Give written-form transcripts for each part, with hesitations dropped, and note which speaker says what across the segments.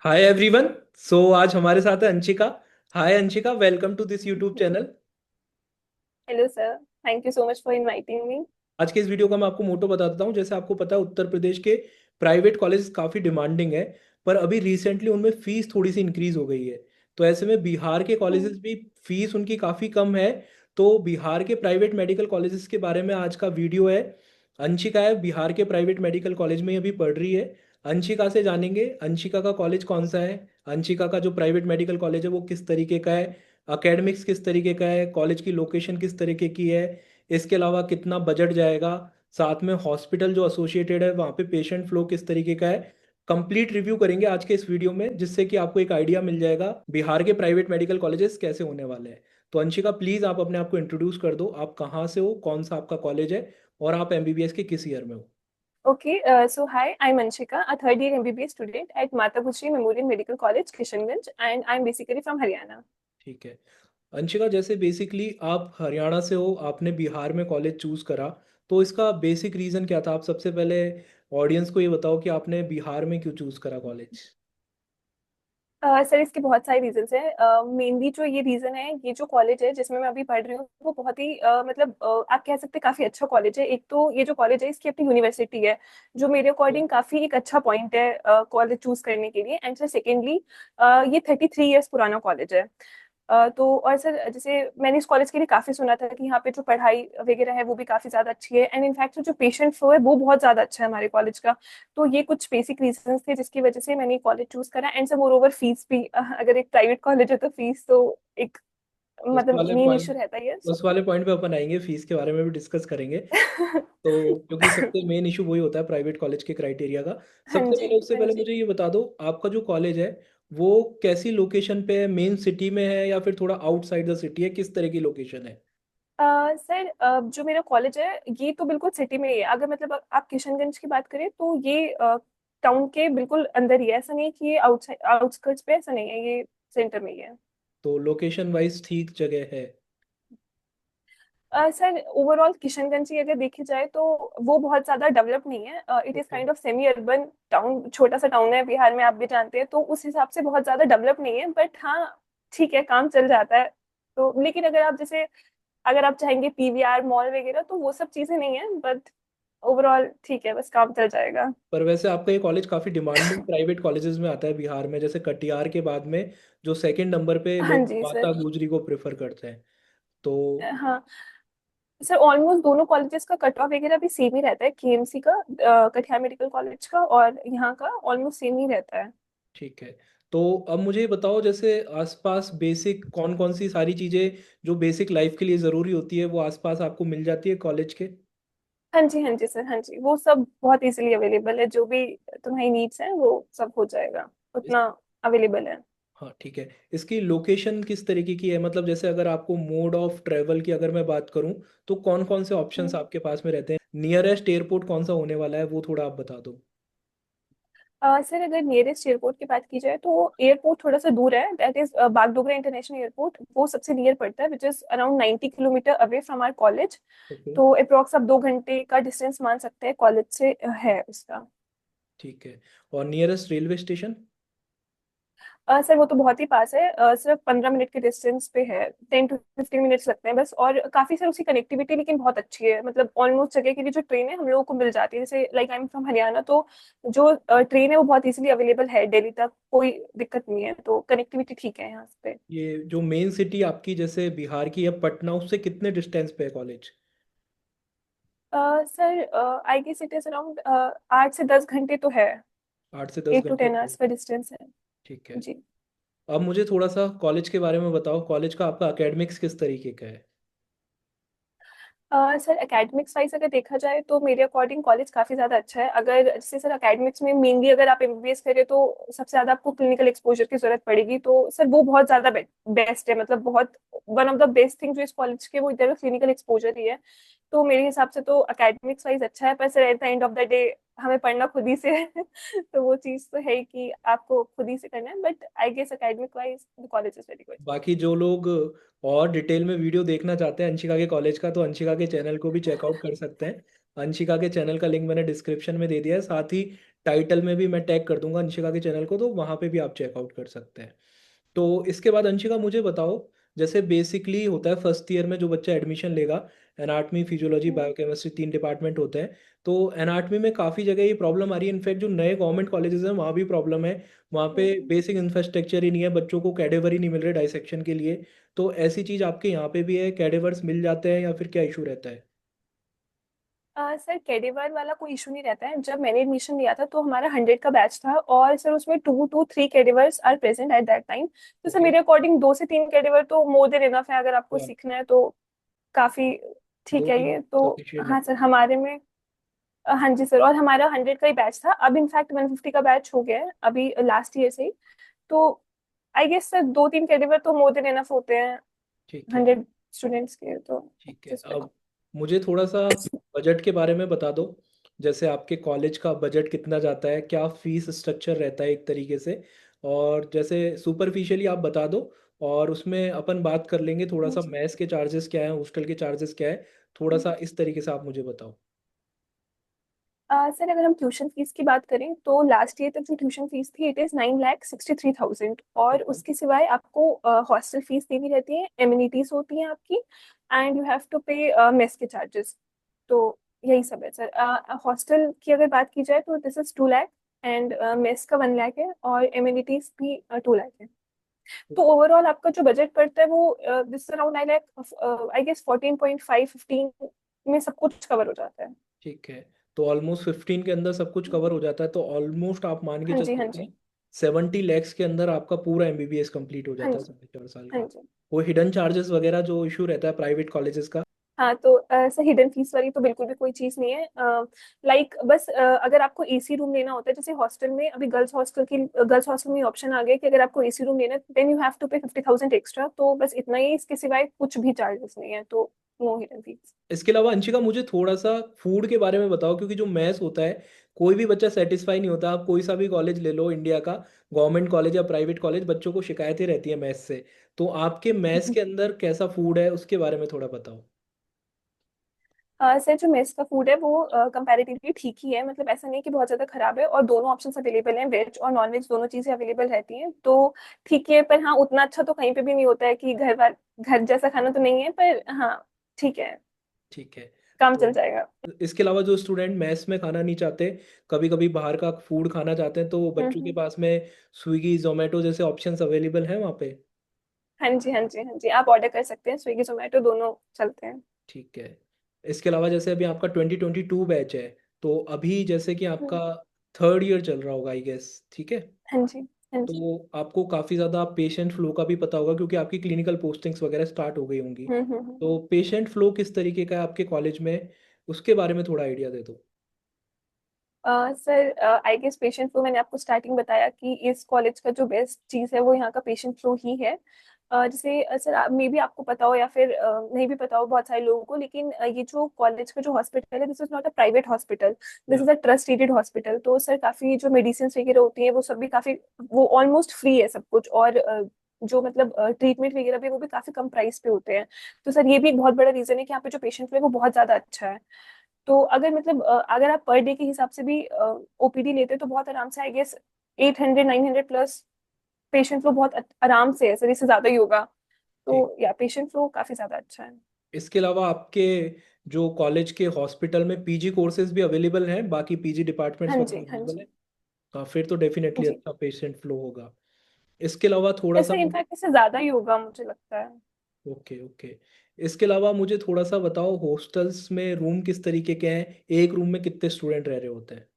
Speaker 1: Hi everyone. सो आज हमारे साथ है Anshika. Hi Anshika, welcome to this YouTube channel.
Speaker 2: Hello sir. Thank you so much for inviting me.
Speaker 1: आज के इस वीडियो का मैं आपको मोटो बता देता हूँ। जैसे आपको पता है, उत्तर प्रदेश के प्राइवेट कॉलेज काफ़ी डिमांडिंग है, पर अभी रिसेंटली उनमें फीस थोड़ी सी इंक्रीज हो गई है। तो ऐसे में बिहार के कॉलेजेस भी फीस उनकी काफ़ी कम है। तो बिहार के प्राइवेट मेडिकल कॉलेजेस के बारे में आज का वीडियो है। अंशिका है, बिहार के प्राइवेट मेडिकल कॉलेज में अभी पढ़ रही है। अंशिका से जानेंगे अंशिका का कॉलेज कौन सा है, अंशिका का जो प्राइवेट मेडिकल कॉलेज है वो किस तरीके का है, अकेडमिक्स किस तरीके का है, कॉलेज की लोकेशन किस तरीके की है, इसके अलावा कितना बजट जाएगा, साथ में हॉस्पिटल जो एसोसिएटेड है वहाँ पे पेशेंट फ्लो किस तरीके का है। कंप्लीट रिव्यू करेंगे आज के इस वीडियो में, जिससे कि आपको एक आइडिया मिल जाएगा बिहार के प्राइवेट मेडिकल कॉलेजेस कैसे होने वाले हैं। तो अंशिका, प्लीज़ आप अपने आप को इंट्रोड्यूस कर दो। आप कहाँ से हो, कौन सा आपका कॉलेज है, और आप एमबीबीएस के किस ईयर में हो।
Speaker 2: Okay, so hi, I'm Anshika, a third year MBBS student at Mata Gushri Memorial Medical College, Kishanganj, and I'm basically from Haryana.
Speaker 1: ठीक है अंशिका, जैसे बेसिकली आप हरियाणा से हो, आपने बिहार में कॉलेज चूज करा, तो इसका बेसिक रीज़न क्या था? आप सबसे पहले ऑडियंस को ये बताओ कि आपने बिहार में क्यों चूज करा कॉलेज।
Speaker 2: सर, इसके बहुत सारे रीजंस हैं। मेनली जो ये रीजन है, ये जो कॉलेज है जिसमें मैं अभी पढ़ रही हूँ वो बहुत ही मतलब आप कह सकते हैं काफी अच्छा कॉलेज है। एक तो ये जो कॉलेज है इसकी अपनी यूनिवर्सिटी है, जो मेरे अकॉर्डिंग काफी एक अच्छा पॉइंट है कॉलेज चूज करने के लिए। एंड सर सेकेंडली, ये 33 ईयर्स पुराना कॉलेज है। तो और सर जैसे मैंने इस कॉलेज के लिए काफी सुना था कि यहाँ पे जो पढ़ाई वगैरह है वो भी काफी ज्यादा अच्छी है, एंड इनफैक्ट जो पेशेंट फ्लो है वो बहुत ज्यादा अच्छा है हमारे कॉलेज का। तो ये कुछ बेसिक रीजंस थे जिसकी वजह से मैंने कॉलेज चूज करा। And sir more over fees भी, अगर एक प्राइवेट कॉलेज है तो फीस तो एक
Speaker 1: उस
Speaker 2: मतलब
Speaker 1: वाले
Speaker 2: मेन इशू
Speaker 1: पॉइंट
Speaker 2: रहता ही है।
Speaker 1: उस वाले पॉइंट पे अपन आएंगे, फीस के बारे में भी डिस्कस करेंगे। तो क्योंकि सबसे मेन इशू वही होता है प्राइवेट कॉलेज के क्राइटेरिया का।
Speaker 2: हाँ
Speaker 1: सबसे
Speaker 2: जी,
Speaker 1: पहले, उससे
Speaker 2: हाँ
Speaker 1: पहले
Speaker 2: जी।
Speaker 1: मुझे ये बता दो, आपका जो कॉलेज है वो कैसी लोकेशन पे है? मेन सिटी में है या फिर थोड़ा आउटसाइड द सिटी है? किस तरह की लोकेशन है?
Speaker 2: सर, जो मेरा कॉलेज है ये तो बिल्कुल सिटी में ही है। अगर मतलब आप किशनगंज की बात करें तो ये टाउन के बिल्कुल अंदर ही है। ऐसा नहीं है कि ये आउटसाइड आउटस्कर्ट्स पे, ऐसा नहीं है, ये सेंटर में ही है।
Speaker 1: तो लोकेशन वाइज ठीक जगह है।
Speaker 2: सर ओवरऑल किशनगंज की अगर देखी जाए तो वो बहुत ज्यादा डेवलप नहीं है। It is
Speaker 1: okay.
Speaker 2: Kind of semi urban town, छोटा सा टाउन है बिहार में, आप भी जानते हैं। तो उस हिसाब से बहुत ज्यादा डेवलप नहीं है, बट हाँ ठीक है, काम चल जाता है। तो लेकिन अगर आप जैसे अगर आप चाहेंगे पीवीआर मॉल वगैरह तो वो सब चीजें नहीं है, बट ओवरऑल ठीक है, बस काम चल जाएगा।
Speaker 1: पर वैसे आपका ये कॉलेज काफी डिमांडिंग प्राइवेट कॉलेजेस में आता है बिहार में। जैसे कटिहार के बाद में जो सेकंड नंबर पे
Speaker 2: हाँ
Speaker 1: लोग
Speaker 2: जी
Speaker 1: माता
Speaker 2: सर।
Speaker 1: गुजरी को प्रेफर करते हैं। तो
Speaker 2: हाँ सर, ऑलमोस्ट दोनों कॉलेजेस का कट ऑफ वगैरह भी सेम ही रहता है। केएमसी का, कटिहार मेडिकल कॉलेज का, और यहाँ का ऑलमोस्ट सेम ही रहता है।
Speaker 1: ठीक है। तो अब मुझे ये बताओ, जैसे आसपास बेसिक कौन कौन सी सारी चीज़ें जो बेसिक लाइफ के लिए ज़रूरी होती है वो आसपास आपको मिल जाती है कॉलेज के?
Speaker 2: हाँ जी, हाँ जी सर, हाँ जी, वो सब बहुत इजीली अवेलेबल है। जो भी तुम्हारी नीड्स हैं वो सब हो जाएगा,
Speaker 1: इस
Speaker 2: उतना अवेलेबल है।
Speaker 1: हाँ ठीक है। इसकी लोकेशन किस तरीके की है? मतलब जैसे अगर आपको मोड ऑफ ट्रेवल की अगर मैं बात करूं, तो कौन कौन से ऑप्शंस
Speaker 2: हम्म।
Speaker 1: आपके पास में रहते हैं? नियरेस्ट एयरपोर्ट कौन सा होने वाला है वो थोड़ा आप बता दो।
Speaker 2: सर अगर नियरेस्ट एयरपोर्ट की बात की जाए तो एयरपोर्ट थोड़ा सा दूर है, that is Bagdogra international airport. वो सबसे नियर पड़ता है, which is around 90 kilometre away from our college.
Speaker 1: Okay.
Speaker 2: तो अप्रोक्स आप 2 घंटे का डिस्टेंस मान सकते हैं कॉलेज से है उसका।
Speaker 1: ठीक है। और नियरेस्ट रेलवे स्टेशन?
Speaker 2: सर वो तो बहुत ही पास है, सिर्फ 15 मिनट के डिस्टेंस पे है। 10 to 15 मिनट्स लगते हैं बस, और काफी सर उसकी कनेक्टिविटी लेकिन बहुत अच्छी है। मतलब ऑलमोस्ट जगह के लिए जो ट्रेन है हम लोगों को मिल जाती है। जैसे like I am from Haryana, तो जो ट्रेन है वो बहुत इजीली अवेलेबल है, दिल्ली तक कोई दिक्कत नहीं है। तो कनेक्टिविटी ठीक है यहाँ पे।
Speaker 1: ये जो मेन सिटी आपकी जैसे बिहार की है पटना, उससे कितने डिस्टेंस पे है college?
Speaker 2: Sir I guess it is around 8 से 10 घंटे तो है।
Speaker 1: 8 से 10
Speaker 2: 8 to
Speaker 1: घंटे
Speaker 2: 10
Speaker 1: पे।
Speaker 2: आवर्स का डिस्टेंस है।
Speaker 1: ठीक है।
Speaker 2: जी।
Speaker 1: अब मुझे थोड़ा सा कॉलेज के बारे में बताओ, कॉलेज का आपका एकेडमिक्स किस तरीके का है?
Speaker 2: सर एकेडमिक्स वाइज अगर देखा जाए तो मेरे अकॉर्डिंग कॉलेज काफी ज्यादा अच्छा है। अगर जैसे सर एकेडमिक्स में मेनली अगर आप एमबीबीएस करें तो सबसे ज्यादा आपको क्लिनिकल एक्सपोजर की जरूरत पड़ेगी, तो सर वो बहुत ज्यादा बेस्ट है। मतलब बहुत one of the best thing जो इस कॉलेज के वो इधर क्लिनिकल एक्सपोजर ही है। तो मेरे हिसाब से तो एकेडमिक्स वाइज अच्छा है, पर sir at the end of the day हमें पढ़ना खुद ही से है तो वो चीज तो है ही कि आपको खुद ही से करना है, but I guess academic wise the college is very good.
Speaker 1: बाकी जो लोग और डिटेल में वीडियो देखना चाहते हैं अंशिका के कॉलेज का, तो अंशिका के चैनल को भी चेकआउट कर सकते हैं। अंशिका के चैनल का लिंक मैंने डिस्क्रिप्शन में दे दिया है, साथ ही टाइटल में भी मैं टैग कर दूंगा अंशिका के चैनल को, तो वहाँ पे भी आप चेकआउट कर सकते हैं। तो इसके बाद अंशिका मुझे बताओ, जैसे बेसिकली होता है फर्स्ट ईयर में जो बच्चा एडमिशन लेगा, एनाटमी फिजियोलॉजी बायोकेमिस्ट्री 3 डिपार्टमेंट होते हैं। तो एनाटमी में काफ़ी जगह ये प्रॉब्लम आ रही है, इनफैक्ट जो नए गवर्नमेंट कॉलेजेस हैं वहाँ भी प्रॉब्लम है। वहाँ पे बेसिक इंफ्रास्ट्रक्चर ही नहीं है, बच्चों को कैडेवर ही नहीं मिल रहे डाइसेक्शन के लिए। तो ऐसी चीज़ आपके यहाँ पे भी है, कैडेवर्स मिल जाते हैं या फिर क्या इशू रहता है?
Speaker 2: सर कैडेवर वाला कोई इशू नहीं रहता है। जब मैंने एडमिशन लिया था तो हमारा 100 का बैच था, और सर उसमें 2 to 3 cadavers are present at that time. तो सर
Speaker 1: ओके।
Speaker 2: मेरे अकॉर्डिंग 2 से 3 कैडेवर तो मोर देन इनफ है अगर आपको
Speaker 1: तो
Speaker 2: सीखना है तो। काफी ठीक
Speaker 1: दो
Speaker 2: है
Speaker 1: तीन
Speaker 2: ये तो।
Speaker 1: सफिशियंट है।
Speaker 2: हाँ सर हमारे में हाँ जी सर, और हमारा 100 का ही बैच था। अब इनफैक्ट 150 का बैच हो गया है अभी लास्ट ईयर से ही। तो आई गेस सर 2 3 कैडेवर तो मोर देन इनफ होते हैं
Speaker 1: ठीक है।
Speaker 2: 100 स्टूडेंट्स के तो।
Speaker 1: ठीक है।
Speaker 2: जिस पे
Speaker 1: अब मुझे थोड़ा सा बजट के बारे में बता दो। जैसे आपके कॉलेज का बजट कितना जाता है, क्या फीस स्ट्रक्चर रहता है एक तरीके से, और जैसे सुपरफिशियली आप बता दो। और उसमें अपन बात कर लेंगे थोड़ा सा, मेस के चार्जेस क्या है, हॉस्टल के चार्जेस क्या है, थोड़ा सा इस तरीके से आप मुझे बताओ।
Speaker 2: सर अगर हम ट्यूशन फीस की बात करें तो लास्ट ईयर तक जो ट्यूशन फीस थी इट इज 9,63,000, और
Speaker 1: ओके।
Speaker 2: उसके सिवाय आपको हॉस्टल फीस देनी रहती है, एमिनिटीज होती हैं आपकी, एंड यू हैव टू पे मेस के चार्जेस। तो यही सब है सर। हॉस्टल की अगर बात की जाए तो this is 2 lakh, and mess का 1 लाख है, और एमिनिटीज भी 2 लाख है। तो ओवरऑल आपका जो बजट पड़ता है वो दिस अराउंड आई गेस 14.5 15 में सब कुछ कवर हो जाता है।
Speaker 1: ठीक है। तो ऑलमोस्ट 15 के अंदर सब कुछ कवर हो जाता है, तो ऑलमोस्ट आप मान के
Speaker 2: हाँ
Speaker 1: चल
Speaker 2: जी हाँ
Speaker 1: सकते
Speaker 2: जी।
Speaker 1: हैं 70 लैक्स के अंदर आपका पूरा एमबीबीएस कंप्लीट हो
Speaker 2: हाँ
Speaker 1: जाता है
Speaker 2: जी
Speaker 1: 4.5 साल
Speaker 2: हाँ
Speaker 1: का।
Speaker 2: जी।
Speaker 1: वो हिडन चार्जेस वगैरह जो इशू रहता है प्राइवेट कॉलेजेस का?
Speaker 2: हाँ तो सर हिडन फीस वाली तो बिल्कुल भी कोई चीज़ नहीं है। लाइक बस अगर आपको एसी रूम लेना होता है, जैसे हॉस्टल में अभी गर्ल्स हॉस्टल में ऑप्शन आ गया कि अगर आपको एसी रूम लेना है देन यू हैव टू पे 50,000 एक्स्ट्रा। तो बस इतना ही, इसके सिवाय कुछ भी चार्जेस नहीं है, तो नो हिडन फीस।
Speaker 1: इसके अलावा अंशिका मुझे थोड़ा सा फूड के बारे में बताओ, क्योंकि जो मैथ्स होता है कोई भी बच्चा सेटिस्फाई नहीं होता। आप कोई सा भी कॉलेज ले लो इंडिया का, गवर्नमेंट कॉलेज या प्राइवेट कॉलेज, बच्चों को शिकायतें रहती है मैथ्स से। तो आपके मैथ्स के अंदर कैसा फूड है उसके बारे में थोड़ा बताओ।
Speaker 2: सर जो मेस का फूड है वो कंपैरेटिवली ठीक ही है। मतलब ऐसा नहीं कि बहुत ज्यादा खराब है, और दोनों ऑप्शंस अवेलेबल हैं, वेज और नॉन वेज दोनों चीजें अवेलेबल रहती हैं। तो ठीक है, पर हाँ उतना अच्छा तो कहीं पे भी नहीं होता है कि घर जैसा खाना तो नहीं है, पर हाँ ठीक है,
Speaker 1: ठीक है।
Speaker 2: काम
Speaker 1: तो
Speaker 2: चल जाएगा।
Speaker 1: इसके अलावा जो स्टूडेंट मैथ्स में खाना नहीं चाहते, कभी कभी बाहर का फूड खाना चाहते हैं, तो बच्चों के
Speaker 2: हम्म।
Speaker 1: पास में स्विगी जोमेटो जैसे ऑप्शंस अवेलेबल हैं वहाँ पे?
Speaker 2: हाँ जी हाँ जी हाँ जी, आप ऑर्डर कर सकते हैं, स्विगी जोमेटो दोनों चलते हैं।
Speaker 1: ठीक है। इसके अलावा जैसे अभी आपका 2022 बैच है, तो अभी जैसे कि आपका
Speaker 2: हम्म,
Speaker 1: थर्ड ईयर चल रहा होगा आई गेस, ठीक है?
Speaker 2: हाँ जी हाँ जी।
Speaker 1: तो आपको काफ़ी ज़्यादा पेशेंट फ्लो का भी पता होगा, क्योंकि आपकी क्लिनिकल पोस्टिंग्स वगैरह स्टार्ट हो गई होंगी। तो
Speaker 2: हम्म।
Speaker 1: पेशेंट फ्लो किस तरीके का है आपके कॉलेज में, उसके बारे में थोड़ा आइडिया दे दो।
Speaker 2: Sir I guess patient flow मैंने आपको स्टार्टिंग बताया कि इस कॉलेज का जो बेस्ट चीज़ है वो यहाँ का पेशेंट फ्लो ही है। जैसे सर मे बी आपको पता हो या फिर नहीं भी पता हो बहुत सारे लोगों को, लेकिन ये जो कॉलेज का जो हॉस्पिटल है this is not a private hospital, this
Speaker 1: या
Speaker 2: इज अ ट्रस्टेड हॉस्पिटल। तो सर काफ़ी जो मेडिसिन वगैरह होती है वो सब भी काफ़ी, वो ऑलमोस्ट फ्री है सब कुछ, और जो मतलब ट्रीटमेंट वगैरह भी वो भी काफ़ी कम प्राइस पे होते हैं। तो सर ये भी एक बहुत बड़ा रीज़न है कि यहाँ पे जो पेशेंट फ्लो है वो बहुत ज़्यादा अच्छा है। तो अगर मतलब अगर आप पर डे के हिसाब से भी ओपीडी लेते तो बहुत आराम से I guess 800 900 plus patient flow बहुत आराम से है सर, इससे ज्यादा ही होगा।
Speaker 1: ठीक।
Speaker 2: तो या पेशेंट फ्लो काफी ज्यादा अच्छा है।
Speaker 1: इसके अलावा आपके जो कॉलेज के हॉस्पिटल में पीजी कोर्सेज भी अवेलेबल हैं, बाकी पीजी डिपार्टमेंट्स
Speaker 2: हाँ
Speaker 1: वगैरह
Speaker 2: जी हाँ
Speaker 1: अवेलेबल
Speaker 2: जी।
Speaker 1: है? हाँ, फिर तो डेफिनेटली
Speaker 2: जी
Speaker 1: अच्छा पेशेंट फ्लो होगा। इसके अलावा थोड़ा सा
Speaker 2: ऐसे इनफैक्ट इससे ज्यादा ही होगा मुझे लगता है।
Speaker 1: Okay okay. इसके अलावा मुझे थोड़ा सा बताओ, हॉस्टल्स में रूम किस तरीके के हैं, एक रूम में कितने स्टूडेंट रह रहे होते हैं?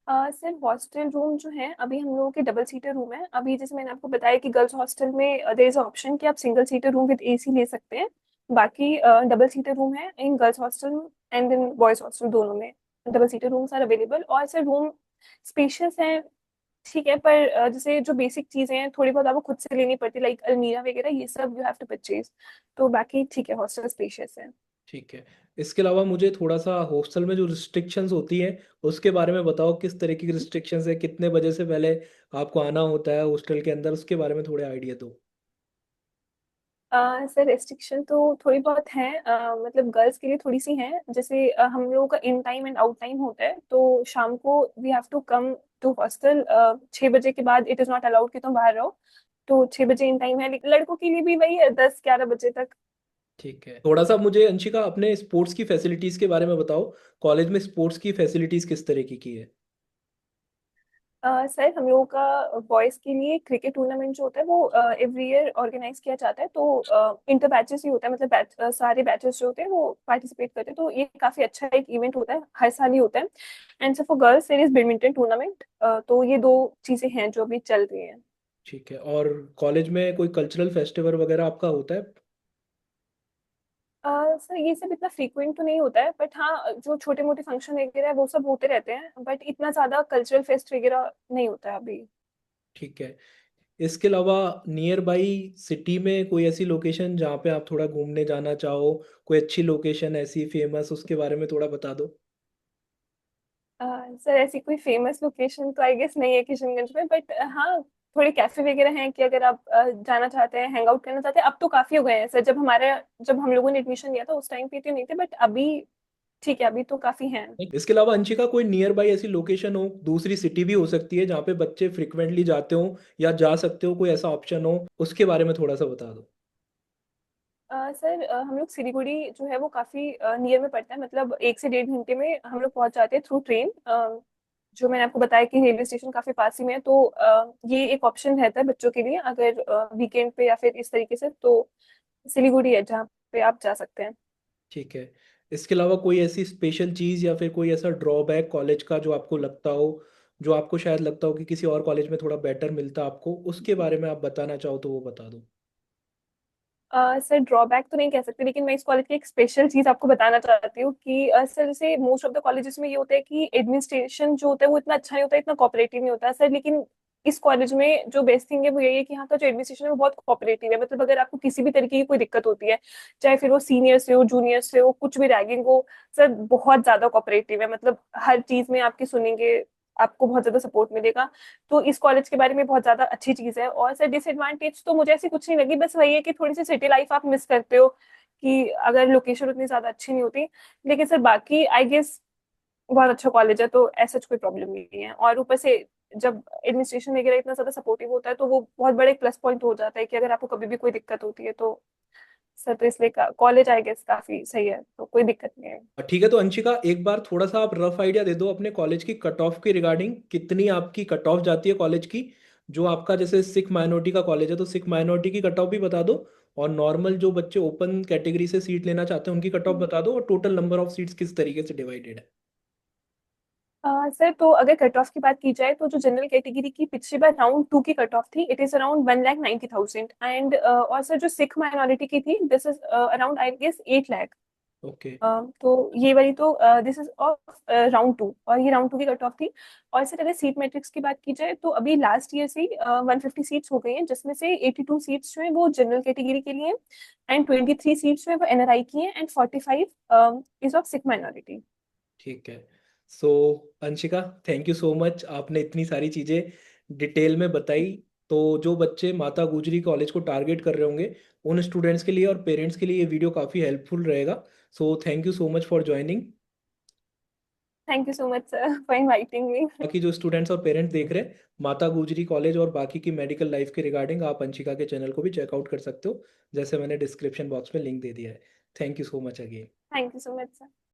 Speaker 2: सर हॉस्टल रूम जो है अभी हम लोगों के डबल सीटर रूम है। अभी जैसे मैंने आपको बताया कि गर्ल्स हॉस्टल में देयर इज ऑप्शन कि आप single seater room with AC ले सकते हैं। बाकी डबल सीटर रूम है in girls hostel and in boys hostel, दोनों में double seater rooms are available. और सर रूम स्पेशियस है, ठीक है, पर जैसे जो बेसिक चीजें हैं थोड़ी बहुत आपको खुद से लेनी पड़ती, लाइक अलमीरा वगैरह, ये सब यू हैव टू परचेज। तो बाकी ठीक है, हॉस्टल स्पेशियस है।
Speaker 1: ठीक है। इसके अलावा मुझे थोड़ा सा हॉस्टल में जो रिस्ट्रिक्शंस होती हैं उसके बारे में बताओ, किस तरीके की रिस्ट्रिक्शंस है, कितने बजे से पहले आपको आना होता है हॉस्टल के अंदर, उसके बारे में थोड़े आइडिया दो।
Speaker 2: सर रेस्ट्रिक्शन तो थोड़ी बहुत है, मतलब गर्ल्स के लिए थोड़ी सी हैं। जैसे हम लोगों का in time and out time होता है, तो शाम को we have to come to hostel 6 बजे के बाद इट इज नॉट अलाउड कि तुम बाहर रहो। तो 6 बजे इन टाइम है, लेकिन लड़कों के लिए भी वही है, 10-11 बजे तक।
Speaker 1: ठीक है। थोड़ा सा मुझे अंशिका अपने स्पोर्ट्स की फैसिलिटीज़ के बारे में बताओ, कॉलेज में स्पोर्ट्स की फैसिलिटीज़ किस तरीके की है।
Speaker 2: सर हम लोगों का बॉयज के लिए क्रिकेट टूर्नामेंट जो होता है वो एवरी ईयर ऑर्गेनाइज किया जाता है। तो इंटर बैचेस ही होता है, मतलब सारे बैचेस जो होते हैं वो पार्टिसिपेट करते हैं। तो ये काफी अच्छा एक इवेंट होता है, हर साल ही होता है। And sir for girls there is badminton tournament. तो ये दो चीजें हैं जो अभी चल रही हैं।
Speaker 1: ठीक है। और कॉलेज में कोई कल्चरल फेस्टिवल वगैरह आपका होता है।
Speaker 2: सर ये सब इतना फ्रीक्वेंट तो नहीं होता है, बट हाँ जो छोटे मोटे फंक्शन वगैरह है वो सब होते रहते हैं, बट इतना ज्यादा कल्चरल फेस्ट वगैरह नहीं होता है अभी।
Speaker 1: ठीक है। इसके अलावा नियर बाई सिटी में कोई ऐसी लोकेशन जहाँ पे आप थोड़ा घूमने जाना चाहो, कोई अच्छी लोकेशन ऐसी फेमस, उसके बारे में थोड़ा बता दो।
Speaker 2: सर ऐसी कोई फेमस लोकेशन तो आई गेस नहीं है किशनगंज में, बट हाँ थोड़े कैफे वगैरह हैं कि अगर आप जाना चाहते हैं, हैंग आउट करना चाहते हैं। अब तो काफी हो गए हैं सर, जब हम लोगों ने एडमिशन लिया था उस टाइम पे तो नहीं थे, बट अभी ठीक है, अभी तो काफी हैं।
Speaker 1: इसके अलावा अंशिका कोई नियर बाई ऐसी लोकेशन हो, दूसरी सिटी भी हो सकती है, जहाँ पे बच्चे फ्रिक्वेंटली जाते हो या जा सकते हो, कोई ऐसा ऑप्शन हो, उसके बारे में थोड़ा सा बता दो।
Speaker 2: सर हम लोग सिलीगुड़ी जो है वो काफी नियर में पड़ता है, मतलब 1 से 1.5 घंटे में हम लोग पहुंच जाते हैं थ्रू ट्रेन। जो मैंने आपको बताया कि रेलवे स्टेशन काफी पास ही में है, तो ये एक ऑप्शन रहता है बच्चों के लिए अगर वीकेंड पे या फिर इस तरीके से। तो सिलीगुड़ी है जहाँ पे आप जा सकते हैं।
Speaker 1: ठीक है। इसके अलावा कोई ऐसी स्पेशल चीज़ या फिर कोई ऐसा ड्रॉबैक कॉलेज का जो आपको लगता हो, जो आपको शायद लगता हो कि किसी और कॉलेज में थोड़ा बेटर मिलता आपको, उसके बारे में आप बताना चाहो तो वो बता दो।
Speaker 2: सर ड्रॉबैक तो नहीं कह सकते, लेकिन मैं इस कॉलेज की एक स्पेशल चीज आपको बताना चाहती हूँ कि सर जैसे मोस्ट ऑफ द कॉलेजेस में ये होता है कि एडमिनिस्ट्रेशन जो होता है वो इतना अच्छा नहीं होता, इतना कोऑपरेटिव नहीं होता सर। लेकिन इस कॉलेज में जो बेस्ट थिंग है वो यही है कि यहाँ का जो एडमिनिस्ट्रेशन है वो बहुत कोऑपरेटिव है। मतलब अगर आपको किसी भी तरीके की कोई दिक्कत होती है, चाहे फिर वो सीनियर से हो, जूनियर से हो, कुछ भी रैगिंग हो, सर बहुत ज्यादा कोऑपरेटिव है। मतलब हर चीज में आपकी सुनेंगे, आपको बहुत ज्यादा सपोर्ट मिलेगा। तो इस कॉलेज के बारे में बहुत ज्यादा अच्छी चीज है। और सर डिसएडवांटेज तो मुझे ऐसी कुछ नहीं लगी, बस वही है कि थोड़ी सी सिटी लाइफ आप मिस करते हो कि अगर लोकेशन उतनी ज्यादा अच्छी नहीं होती। लेकिन सर बाकी आई गेस बहुत अच्छा कॉलेज है, तो ऐसा कोई प्रॉब्लम नहीं है। और ऊपर से जब एडमिनिस्ट्रेशन वगैरह इतना ज्यादा सपोर्टिव होता है तो वो बहुत बड़ा एक प्लस पॉइंट हो जाता है कि अगर आपको कभी भी कोई दिक्कत होती है तो सर, तो इसलिए कॉलेज आई गेस काफी सही है, तो कोई दिक्कत नहीं है।
Speaker 1: ठीक है। तो अंशिका एक बार थोड़ा सा आप रफ आइडिया दे दो अपने कॉलेज की कट ऑफ के रिगार्डिंग, कितनी आपकी कट ऑफ जाती है कॉलेज की, जो आपका जैसे सिख माइनॉरिटी का कॉलेज है तो सिख माइनॉरिटी की कट ऑफ भी बता दो, और नॉर्मल जो बच्चे ओपन कैटेगरी से सीट लेना चाहते हैं उनकी कट ऑफ बता दो, और टोटल नंबर ऑफ सीट्स किस तरीके से डिवाइडेड है।
Speaker 2: सर तो अगर कट ऑफ की बात की जाए तो जो जनरल कैटेगरी की पिछली बार राउंड 2 की कट ऑफ थी, इट इज अराउंड 1,90,000। एंड और सर जो सिख माइनॉरिटी की थी, this is around I guess 8 lakh.
Speaker 1: Okay.
Speaker 2: तो ये वाली तो दिस इज ऑफ राउंड 2, और ये राउंड 2 की कट ऑफ थी। और सर अगर सीट मैट्रिक्स की बात की जाए तो अभी लास्ट ईयर से 150 सीट्स हो गई हैं, जिसमें से 82 सीट्स जो है वो जनरल कैटेगरी के लिए, एंड 23 सीट्स जो है वो एनआरआई की हैं, and 45 is of Sikh minority.
Speaker 1: ठीक है। So Anshika, thank you so much, आपने इतनी सारी चीज़ें डिटेल में बताई। तो जो बच्चे माता गुजरी कॉलेज को टारगेट कर रहे होंगे, उन स्टूडेंट्स के लिए और पेरेंट्स के लिए ये वीडियो काफ़ी हेल्पफुल रहेगा। So thank you so much for joining.
Speaker 2: Thank you so much sir for inviting मी।
Speaker 1: बाकी जो स्टूडेंट्स और पेरेंट्स देख रहे हैं माता गुजरी कॉलेज और बाकी की मेडिकल लाइफ के रिगार्डिंग, आप अंशिका के चैनल को भी चेकआउट कर सकते हो, जैसे मैंने डिस्क्रिप्शन बॉक्स में लिंक दे दिया है। Thank you so much again.
Speaker 2: Thank you so much sir.